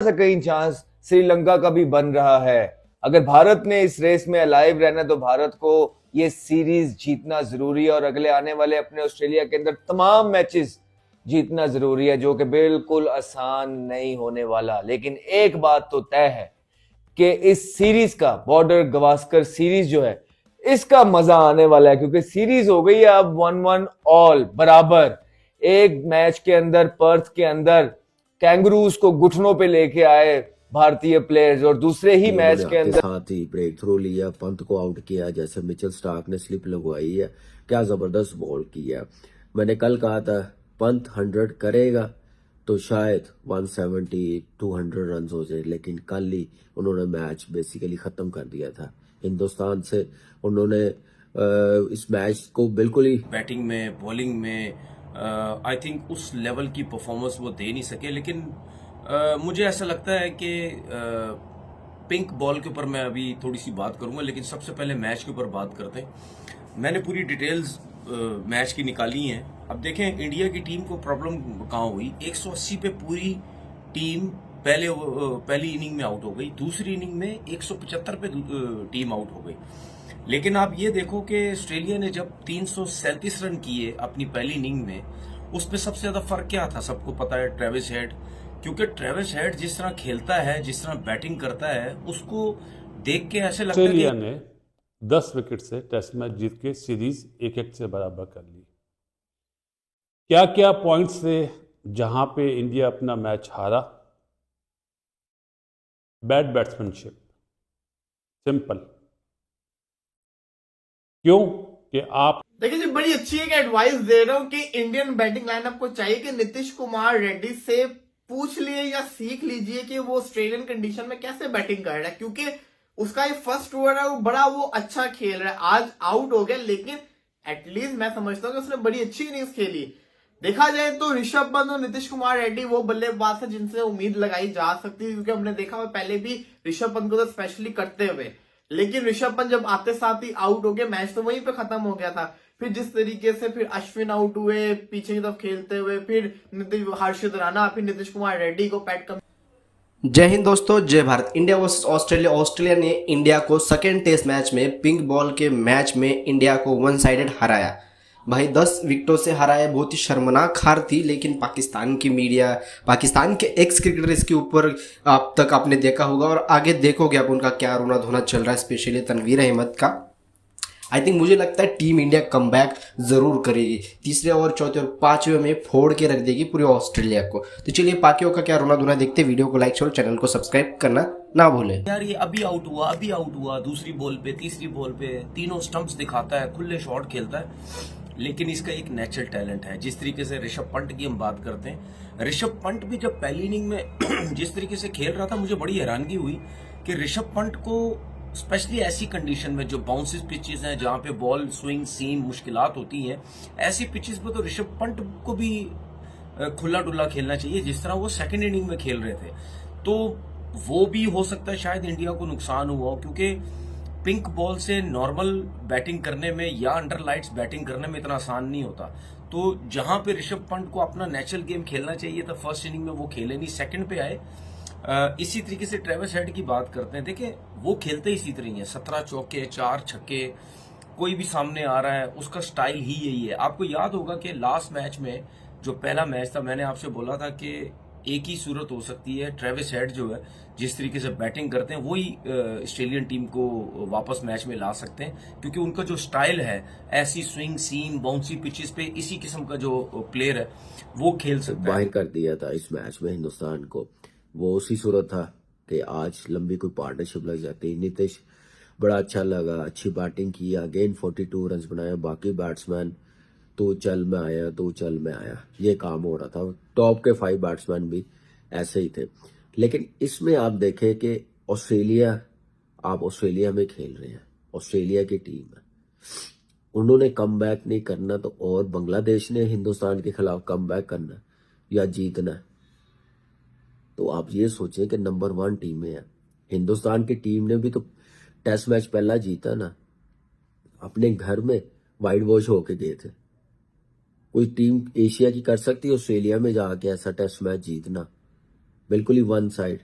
सा कहीं चांस श्रीलंका का भी बन रहा है। अगर भारत ने इस रेस में अलाइव रहना तो भारत को ये सीरीज जीतना जरूरी है और अगले आने वाले अपने ऑस्ट्रेलिया के अंदर तमाम मैचेस जीतना जरूरी है, जो कि बिल्कुल आसान नहीं होने वाला। लेकिन एक बात तो तय है कि इस सीरीज का, बॉर्डर गवास्कर सीरीज जो है, इसका मजा आने वाला है, क्योंकि सीरीज हो गई है अब 1-1 ऑल बराबर। एक मैच के अंदर पर्थ के अंदर कैंगरूज को घुटनों पे लेके आए भारतीय प्लेयर्स और दूसरे ही मैच के अंदर साथ ही ब्रेक थ्रू लिया, पंत को आउट किया, जैसे मिचेल स्टार्क ने स्लिप लगवाई है। क्या जबरदस्त बॉल किया। मैंने कल कहा था पंत 100 करेगा तो शायद 170-200 रन हो जाए, लेकिन कल ही उन्होंने मैच बेसिकली खत्म कर दिया था हिंदुस्तान से। उन्होंने इस मैच को बिल्कुल ही बैटिंग में, बॉलिंग में आई थिंक उस लेवल की परफॉर्मेंस वो दे नहीं सके। लेकिन मुझे ऐसा लगता है कि पिंक बॉल के ऊपर मैं अभी थोड़ी सी बात करूंगा, लेकिन सबसे पहले मैच के ऊपर बात करते हैं। मैंने पूरी डिटेल्स मैच की निकाली हैं। अब देखें इंडिया की टीम को प्रॉब्लम कहाँ हुई। 180 पे पूरी टीम पहली इनिंग में आउट हो गई, दूसरी इनिंग में 175 पे टीम आउट हो गई। लेकिन आप ये देखो कि ऑस्ट्रेलिया ने जब 337 रन किए अपनी पहली इनिंग में, उसमें सबसे ज्यादा फर्क क्या था सबको पता है, ट्रेविस हेड। क्योंकि ट्रेविस हेड जिस तरह खेलता है, जिस तरह बैटिंग करता है, उसको देख के ऐसे लगता है ऑस्ट्रेलिया ने 10 विकेट से टेस्ट मैच जीत के सीरीज 1-1 से बराबर कर ली। क्या क्या पॉइंट्स थे जहां पे इंडिया अपना मैच हारा? Bad batsmanship, simple. क्यों कि आप देखिए जी, बड़ी अच्छी एक एडवाइस दे रहा हूं कि इंडियन बैटिंग लाइनअप को चाहिए कि नीतीश कुमार रेड्डी से पूछ लिए या सीख लीजिए कि वो ऑस्ट्रेलियन कंडीशन में कैसे बैटिंग कर रहा है, क्योंकि उसका ये फर्स्ट ओवर है, वो बड़ा अच्छा खेल रहा है। आज आउट हो गया, लेकिन एटलीस्ट मैं समझता हूँ कि उसने बड़ी अच्छी इनिंग्स खेली। देखा जाए तो ऋषभ पंत और नीतीश कुमार रेड्डी वो बल्लेबाज है जिनसे उम्मीद लगाई जा सकती है, क्योंकि हमने देखा हुआ पहले भी ऋषभ पंत को तो स्पेशली करते हुए। लेकिन ऋषभ पंत जब आते साथ ही आउट हो गए, मैच तो वहीं पे खत्म हो गया था। फिर जिस तरीके से फिर अश्विन आउट हुए पीछे की तरफ खेलते हुए, फिर हर्षित राणा, फिर नीतीश कुमार रेड्डी को पैट कम। जय हिंद दोस्तों, जय Bharat. India versus Australia. Australia ने इंडिया को सेकेंड टेस्ट मैच में पिंक बॉल के मैच में इंडिया को वन साइडेड हराया। भाई 10 विकेटों से हराया। बहुत ही शर्मनाक हार थी, लेकिन पाकिस्तान की मीडिया, पाकिस्तान के एक्स क्रिकेटर इसके ऊपर अब तक आपने देखा होगा और आगे देखोगे आप उनका क्या रोना धोना चल रहा है, स्पेशली तनवीर अहमद का। आई थिंक मुझे लगता है टीम इंडिया कमबैक जरूर करेगी, तीसरे और चौथे और पांचवें में फोड़ के रख देगी पूरे ऑस्ट्रेलिया को। तो चलिए पाकियों का क्या रोना धोना देखते। वीडियो को लाइक और चैनल को सब्सक्राइब करना ना भूलें। यार ये अभी आउट हुआ, दूसरी बॉल पे, तीसरी बॉल पे, तीनों स्टंप्स दिखाता है, खुले शॉट खेलता है। लेकिन इसका एक नेचुरल टैलेंट है। जिस तरीके से ऋषभ पंत की हम बात करते हैं, ऋषभ पंत भी जब पहली इनिंग में जिस तरीके से खेल रहा था, मुझे बड़ी हैरानगी हुई कि ऋषभ पंत को स्पेशली ऐसी कंडीशन में जो बाउंसेस पिचेस हैं, जहां पे बॉल स्विंग सीम मुश्किलात होती हैं, ऐसी पिचेस पे तो ऋषभ पंत को भी खुला डुल्ला खेलना चाहिए जिस तरह वो सेकंड इनिंग में खेल रहे थे। तो वो भी हो सकता है शायद इंडिया को नुकसान हुआ हो, क्योंकि पिंक बॉल से नॉर्मल बैटिंग करने में या अंडर लाइट्स बैटिंग करने में इतना आसान नहीं होता। तो जहां पे ऋषभ पंत को अपना नेचुरल गेम खेलना चाहिए था, फर्स्ट इनिंग में वो खेले नहीं, सेकंड पे आए। इसी तरीके से ट्रेविस हेड की बात करते हैं, देखिए वो खेलते इसी तरह है, 17 चौके 4 छक्के, कोई भी सामने आ रहा है उसका स्टाइल ही यही है। आपको याद होगा कि लास्ट मैच में जो पहला मैच था, मैंने आपसे बोला था कि एक ही सूरत हो सकती है, ट्रेविस हेड जो है जिस तरीके से बैटिंग करते हैं वही ऑस्ट्रेलियन टीम को वापस मैच में ला सकते हैं, क्योंकि उनका जो स्टाइल है, ऐसी स्विंग सीम बाउंसी पिचेस पे इसी किस्म का जो प्लेयर है वो खेल सकता है। बाहर कर दिया था इस मैच में हिंदुस्तान को। वो उसी सूरत था कि आज लंबी कोई पार्टनरशिप लग जाती। नीतीश बड़ा अच्छा लगा, अच्छी बैटिंग की, अगेन 42 रन बनाया। बाकी बैट्समैन तो चल में आया, तो चल में आया, ये काम हो रहा था। टॉप के 5 बैट्समैन भी ऐसे ही थे। लेकिन इसमें आप देखें कि आप ऑस्ट्रेलिया में खेल रहे हैं, ऑस्ट्रेलिया की टीम है, उन्होंने कम बैक नहीं करना तो और बांग्लादेश ने हिंदुस्तान के खिलाफ कम बैक करना या जीतना। तो आप ये सोचें कि नंबर 1 टीमें हैं। हिंदुस्तान की टीम ने भी तो टेस्ट मैच पहला जीता ना, अपने घर में वाइट वॉश होके गए थे। कोई टीम एशिया की कर सकती है ऑस्ट्रेलिया में जाके ऐसा टेस्ट मैच जीतना? बिल्कुल ही वन साइड।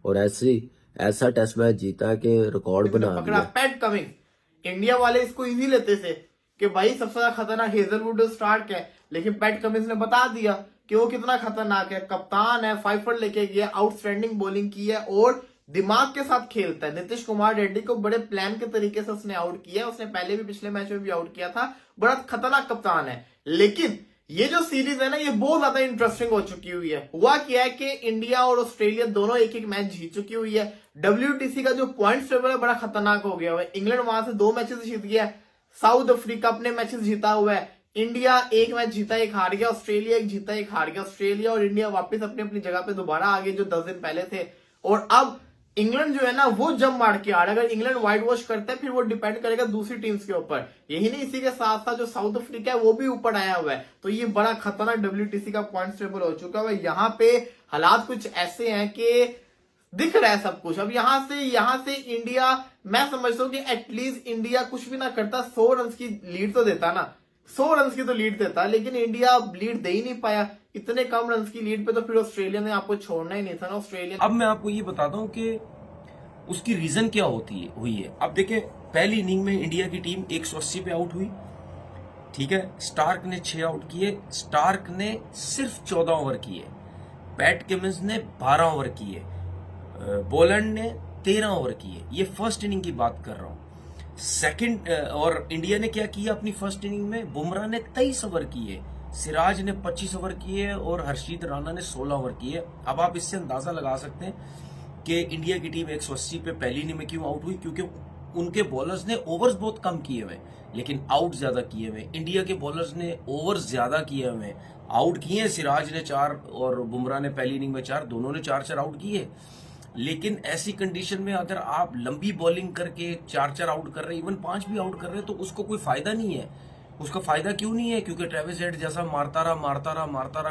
और ऐसा टेस्ट मैच जीता कि रिकॉर्ड बना पकड़ा दिया। PAT Cummins. इंडिया वाले इसको इजी लेते थे कि भाई सबसे ज्यादा खतरनाक हेजलवुड स्टार्क है, लेकिन पैट कमिंस ने बता दिया कि वो कितना खतरनाक है। कप्तान है, 5 फॉर लेके गया, आउटस्टैंडिंग बॉलिंग की है और दिमाग के साथ खेलता है। नीतीश कुमार रेड्डी को बड़े प्लान के तरीके से उसने आउट किया है। उसने पहले भी पिछले मैच में भी आउट किया था। बड़ा खतरनाक कप्तान है। लेकिन ये जो सीरीज है ना, ये बहुत ज्यादा इंटरेस्टिंग हो चुकी हुई है। हुआ क्या है कि इंडिया और ऑस्ट्रेलिया दोनों एक एक मैच जीत चुकी हुई है। WTC का जो पॉइंट्स टेबल है बड़ा खतरनाक हो गया है। इंग्लैंड वहां से 2 मैचेस जीत गया है, साउथ अफ्रीका अपने मैचेस जीता हुआ है, इंडिया 1 मैच जीता 1 हार गया, ऑस्ट्रेलिया 1 जीता 1 हार गया। ऑस्ट्रेलिया और इंडिया वापस अपनी अपनी जगह पे दोबारा आ गए जो 10 दिन पहले थे। और अब इंग्लैंड जो है ना वो जंप मार के आ रहा है। अगर इंग्लैंड व्हाइट वॉश करता है फिर वो डिपेंड करेगा दूसरी टीम्स के ऊपर। यही नहीं, इसी के साथ साथ जो साउथ अफ्रीका है वो भी ऊपर आया हुआ है। तो ये बड़ा खतरनाक WTC का पॉइंट टेबल हो चुका है। यहाँ पे हालात कुछ ऐसे हैं कि दिख रहा है सब कुछ। अब यहाँ से इंडिया, मैं समझता हूँ कि एटलीस्ट इंडिया कुछ भी ना करता 100 रन की लीड तो देता ना, 100 रन की तो लीड देता, लेकिन इंडिया लीड दे ही नहीं पाया। इतने कम रन की लीड पे तो फिर ऑस्ट्रेलिया ने आपको छोड़ना ही नहीं था ना। ऑस्ट्रेलिया अब मैं आपको ये बताता हूं कि उसकी रीजन क्या हुई है। अब देखें, पहली इनिंग में इंडिया की टीम 180 पे आउट हुई, ठीक है। स्टार्क ने 6 आउट किए, स्टार्क ने सिर्फ 14 ओवर किए, पैट कमिंस ने 12 ओवर किए, बोलैंड ने 13 ओवर किए। ये फर्स्ट इनिंग की बात कर रहा हूं। सेकंड और इंडिया ने क्या किया अपनी फर्स्ट इनिंग में, बुमराह ने 23 ओवर किए, सिराज ने 25 ओवर किए और हर्षदीप राणा ने 16 ओवर किए। अब आप इससे अंदाजा लगा सकते हैं कि इंडिया की टीम 180 पे पहली इनिंग में क्यों आउट हुई, क्योंकि उनके बॉलर्स ने ओवर्स बहुत कम किए हुए लेकिन आउट ज्यादा किए हुए। इंडिया के बॉलर्स ने ओवर्स ज्यादा किए हुए, आउट किए। सिराज ने 4 और बुमराह ने पहली इनिंग में 4, दोनों ने 4-4 आउट किए। लेकिन ऐसी कंडीशन में अगर आप लंबी बॉलिंग करके 4-4 आउट कर रहे हैं, इवन 5 भी आउट कर रहे हैं, तो उसको कोई फायदा नहीं है। उसका फायदा क्यों नहीं है? क्योंकि ट्रेविस हेड जैसा मारता रहा,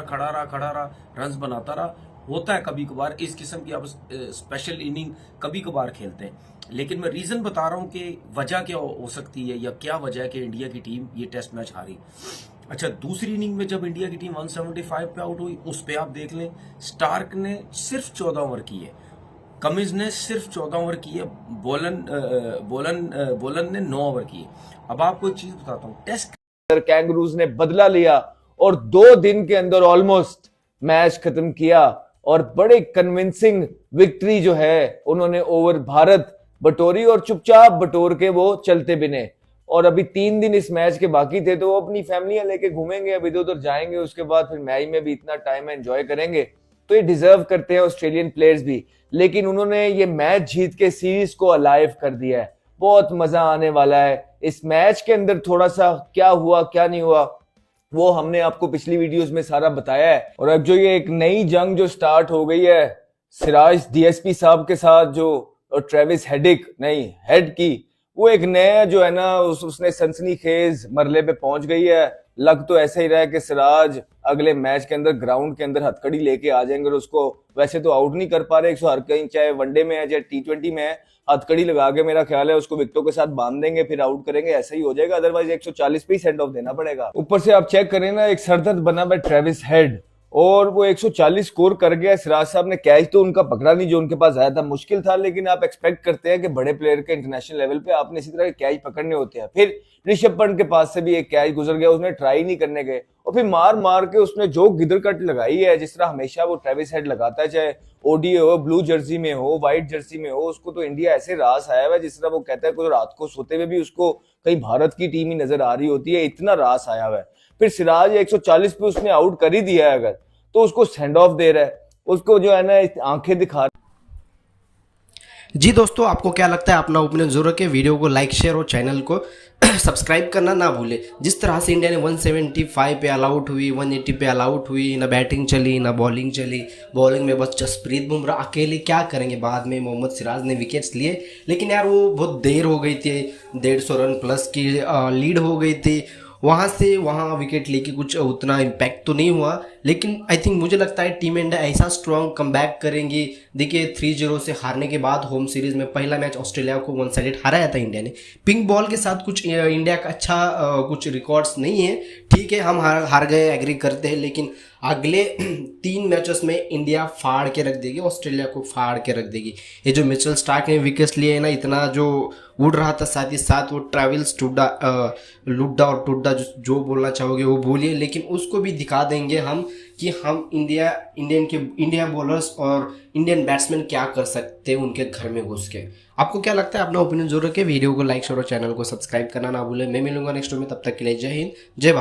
खड़ा रहा, रन्स बनाता रहा। होता है कभी कभार इस किस्म की, आप स्पेशल इनिंग कभी कभार खेलते हैं। लेकिन मैं रीजन बता रहा हूं कि वजह क्या हो सकती है या क्या वजह है कि इंडिया की टीम ये टेस्ट मैच हारी। अच्छा, दूसरी इनिंग में जब इंडिया की टीम 175 पे आउट हुई, उस पर आप देख लें, स्टार्क ने सिर्फ 14 ओवर किए, कमिंस ने सिर्फ 14 ओवर किए, बोलन ने 9 ओवर किए। अब आपको एक चीज बताता हूं, टेस्ट कैंगरूज ने बदला लिया और 2 दिन के अंदर ऑलमोस्ट मैच खत्म किया और बड़े कन्विंसिंग विक्ट्री जो है उन्होंने ओवर भारत बटोरी और चुपचाप बटोर के वो चलते बिने। और अभी 3 दिन इस मैच के बाकी थे, तो वो अपनी फैमिलियां लेके घूमेंगे, अब इधर उधर जाएंगे, उसके बाद फिर मैच में भी इतना टाइम एंजॉय करेंगे। तो ये डिजर्व करते हैं ऑस्ट्रेलियन प्लेयर्स भी। लेकिन उन्होंने ये मैच जीत के सीरीज को अलाइव कर दिया है। बहुत मजा आने वाला है इस मैच के अंदर। थोड़ा सा क्या हुआ क्या नहीं हुआ वो हमने आपको पिछली वीडियोस में सारा बताया है। और अब जो ये एक नई जंग जो स्टार्ट हो गई है सिराज DSP साहब के साथ, जो और ट्रेविस हेड की, वो एक नया जो है ना उसने सनसनीखेज मरले पे पहुंच गई है। लग तो ऐसा ही रहा है कि सिराज अगले मैच के अंदर ग्राउंड के अंदर हथकड़ी लेके आ जाएंगे और उसको वैसे तो आउट नहीं कर पा रहे 100 हर कहीं, चाहे वनडे में है चाहे T20 में है, हथकड़ी लगा के मेरा ख्याल है उसको विकेटों के साथ बांध देंगे, फिर आउट करेंगे, ऐसा ही हो जाएगा। अदरवाइज 140 पे ही सेंड ऑफ देना पड़ेगा। ऊपर से आप चेक करें ना, एक सरदर्द बना हुआ ट्रेविस हेड और वो 140 स्कोर कर गया। सिराज साहब ने कैच तो उनका पकड़ा नहीं जो उनके पास आया था, मुश्किल था, लेकिन आप एक्सपेक्ट करते हैं कि बड़े प्लेयर के इंटरनेशनल लेवल पे आपने इसी तरह के कैच पकड़ने होते हैं। फिर ऋषभ पंत के पास से भी एक कैच गुजर गया, उसने ट्राई नहीं करने गए और फिर मार के उसने जो गिदर कट लगाई है, जिस तरह हमेशा वो ट्रेविस हेड लगाता है, चाहे ODI हो, ब्लू जर्सी में हो, व्हाइट जर्सी में हो, उसको तो इंडिया ऐसे रास आया हुआ है जिस तरह वो कहता है कि रात को सोते हुए भी उसको कहीं भारत की टीम ही नजर आ रही होती है, इतना रास आया हुआ है। फिर सिराज 140 पे उसने आउट कर ही दिया है, अगर तो उसको सेंड ऑफ दे रहा है, उसको जो है ना आंखें दिखा। जी दोस्तों, आपको क्या लगता है? अपना ओपिनियन जरूर रखें। वीडियो को लाइक शेयर और चैनल को सब्सक्राइब करना ना भूले। जिस तरह से इंडिया ने 175 पे ऑल आउट हुई, 180 पे ऑल आउट हुई, ना बैटिंग चली ना बॉलिंग चली। बॉलिंग में बस जसप्रीत बुमराह अकेले क्या करेंगे, बाद में मोहम्मद सिराज ने विकेट्स लिए, लेकिन यार वो बहुत देर हो गई थी, 150 रन प्लस की लीड हो गई थी। वहाँ से वहाँ विकेट लेके कुछ उतना इम्पैक्ट तो नहीं हुआ, लेकिन आई थिंक मुझे लगता है टीम इंडिया ऐसा स्ट्रॉन्ग कमबैक करेंगी। देखिए 3-0 से हारने के बाद होम सीरीज में पहला मैच ऑस्ट्रेलिया को वन साइडेड हराया था इंडिया ने। पिंक बॉल के साथ कुछ इंडिया का अच्छा कुछ रिकॉर्ड्स नहीं है, ठीक है हम हार गए, एग्री करते हैं, लेकिन अगले 3 मैचेस में इंडिया फाड़ के रख देगी, ऑस्ट्रेलिया को फाड़ के रख देगी। ये जो मिचेल स्टार्क ने विकेट्स लिए है ना, इतना जो उड़ रहा था, साथ ही साथ वो ट्रेविस लुड्डा और टुड्डा जो बोलना चाहोगे वो बोलिए, लेकिन उसको भी दिखा देंगे हम कि हम इंडिया बॉलर्स और इंडियन बैट्समैन क्या कर सकते हैं उनके घर में घुस के। आपको क्या लगता है? अपना ओपिनियन जरूर रखें। वीडियो को लाइक शेयर और चैनल को सब्सक्राइब करना ना भूलें। मैं मिलूंगा नेक्स्ट वीडियो में, तब तक के लिए जय हिंद, जय भारत।